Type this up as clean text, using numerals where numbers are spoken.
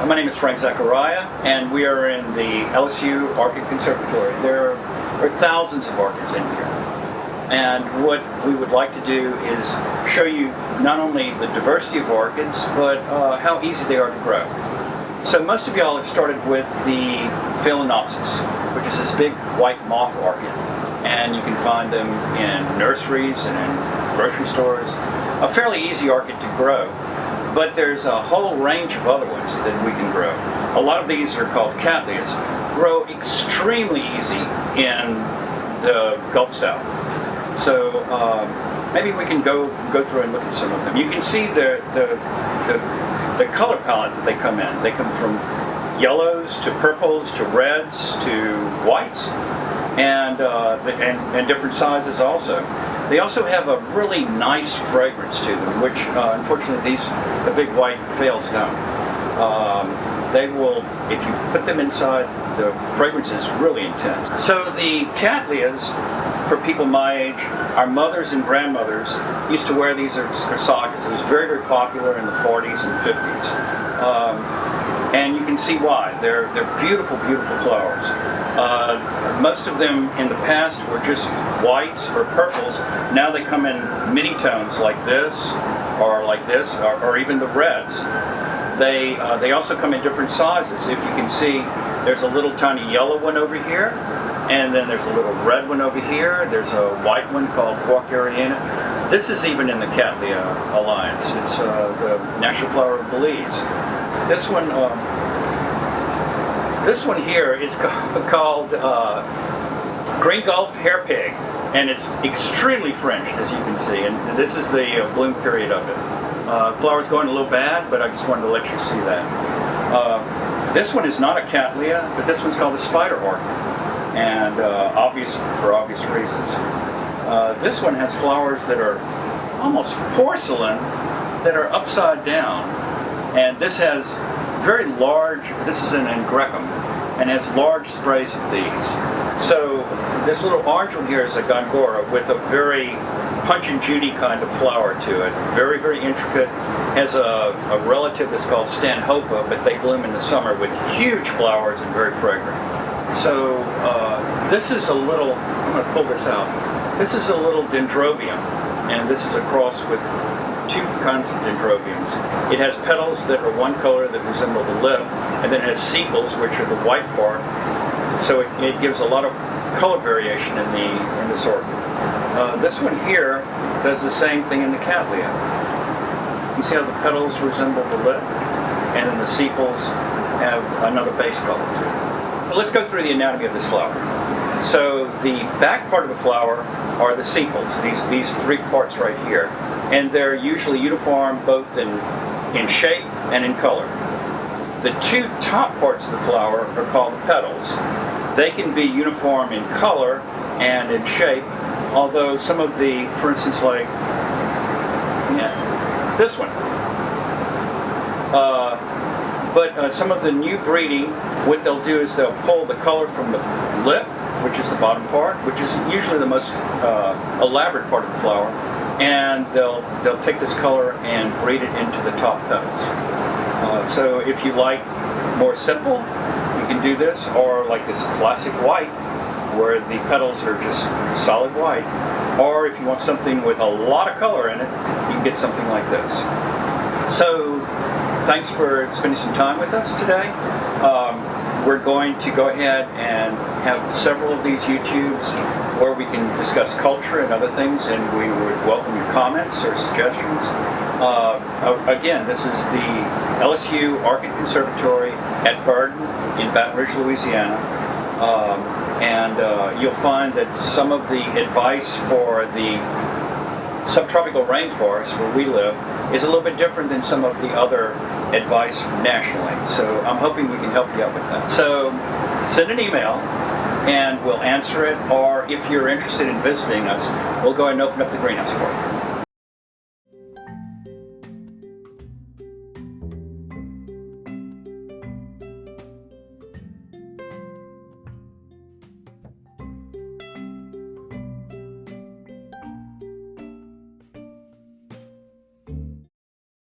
My name is Zachariah, and we are in the LSU Orchid Conservatory. There are thousands of orchids in here. And what we would like to do is show you not only the diversity of orchids, but how easy they are to grow. So most of y'all have started with the Phalaenopsis, which is this big white moth orchid. And you can find them in nurseries and in grocery stores. A fairly easy orchid to grow. But there's a whole range of other ones that we can grow. A lot of these are called cattleyas. Grow extremely easy in the Gulf South. So maybe we can go through and look at some of them. You can see the color palette that they come in. They come from yellows to purples to reds to whites, and different sizes also. They also have a really nice fragrance to them, which unfortunately the big white phales don't. They will, if you put them inside, the fragrance is really intense. So the cattleyas, for people my age, our mothers and grandmothers used to wear these corsages. It was very, very popular in the 40s and 50s. And you can see why. They're beautiful, beautiful flowers. Most of them in the past were just whites or purples. Now they come in many tones like this, or even the reds. They also come in different sizes. If you can see, there's a little tiny yellow one over here, and then there's a little red one over here. There's a white one called Orchids. This is even in the Cattleya Alliance. It's the national flower of Belize. This one here is called Green Gulf Hair Pig, and it's extremely fringed, as you can see. And this is the bloom period of it. Flower's going a little bad, but I just wanted to let you see that. This one is not a cattleya, but this one's called a spider orchid, and for obvious reasons. This one has flowers that are almost porcelain, that are upside down, and this has very large. This is an Angrecum, and has large sprays of these. So this little orange one here is a Gongora with a very Punch and Judy kind of flower to it. Very, very intricate. Has a relative that's called Stanhope, but they bloom in the summer with huge flowers and very fragrant. So this is a little, I'm going to pull this out. This is a little Dendrobium, and this is a cross with two kinds of Dendrobiums. It has petals that are one color that resemble the lip, and then it has sepals, which are the white part. So it gives a lot of color variation in this orchid. This one here does the same thing in the Cattleya. You see how the petals resemble the lip, and then the sepals have another base color to it. But let's go through the anatomy of this flower. So the back part of the flower are the sepals, these three parts right here, and they're usually uniform both in shape and in color. The two top parts of the flower are called the petals. They can be uniform in color and in shape, although some of the, for instance, like this one. But some of the new breeding, what they'll do is they'll pull the color from the lip, which is the bottom part, which is usually the most elaborate part of the flower, and they'll take this color and breed it into the top petals. So if you like more simple, you can do this, or like this classic white, where the petals are just solid white. Or if you want something with a lot of color in it, you can get something like this. So thanks for spending some time with us today. We're going to go ahead and have several of these YouTubes where we can discuss culture and other things, and we would welcome your comments or suggestions. Again, this is the LSU Orchid Conservatory at Burden in Baton Rouge, Louisiana. And you'll find that some of the advice for the subtropical rainforest where we live is a little bit different than some of the other advice nationally. So I'm hoping we can help you out with that. So send an email and we'll answer it, or if you're interested in visiting us, we'll go ahead and open up the greenhouse for you.